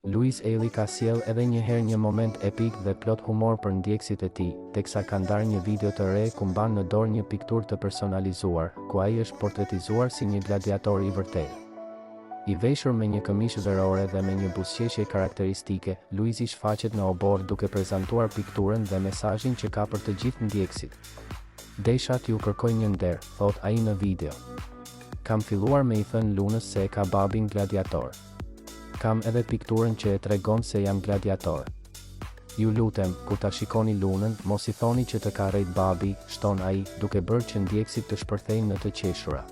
Luiz Eli ka sjell edhe një herë një moment epik dhe plot humor për ndjekësit e tij, teksa ka ndarë një video të re ku mban në dorë një pikturë të personalizuar, ku ai është portretizuar si një gladiator i vërtetë. I veshur me një këmishë verore dhe me një buzëqeshje karakteristike, Luizi shfaqet në obor duke prezantuar pikturën dhe mesazhin që ka për të gjithë ndjekësit. "Desha t'ju kërkoj një nder", thot ai në video. "Kam filluar me i thënë Lunës se e ka babin gladiator. Kam edhe pikturën që e tregon se jam gladiator. Ju lutem, kur ta shikoni Lunën, mos i thoni që të ka rrejt babi", shton ai, duke bërë që ndjekësit të shpërthejnë në të qeshura.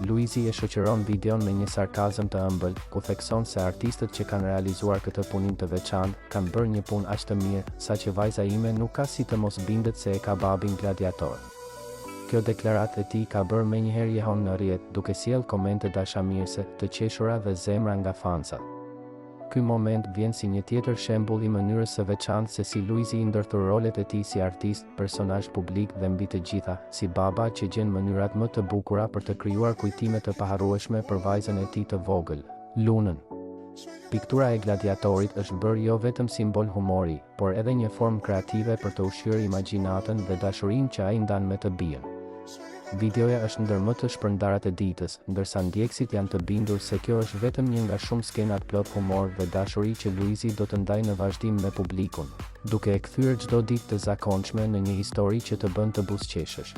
Luizi e shoqëron videon me një sarkazëm të ëmbël, ku thekson se artistët që kanë realizuar këtë punim të veçantë kanë bërë një punë aq të mirë, saqë vajza ime nuk ka si të mos bindet se e ka babin gladiator. Kjo deklaratë e tij ka bërë menjëherë jehon në rrjet, duke sjellë komente dashamirëse, të qeshura dhe zemra nga fansat. Ky moment vjen si një tjetër shembull i mënyrës së veçantë se si Luizi i ndërthur rolet e tij si artist, personazh publik dhe mbi të gjitha, si baba që gjen mënyrat më të bukura për të krijuar kujtime të paharrueshme për vajzën e tij të vogël, Lunën. Piktura e gladiatorit është bërë jo vetëm simbol humori, por edhe një formë kreative për të ushqyer imagjinatën dhe dashurinë që ai ndan me të bijën. Videoja është ndër më të shpërndarat e ditës, ndërsa ndjekësit janë të bindur se kjo është vetëm një nga shumë skenat plot humor dhe dashuri që Luizi do të ndajë në vazhdim me publikun, duke e kthyer çdo ditë të zakonshme në një histori që të bën të buzëqeshësh.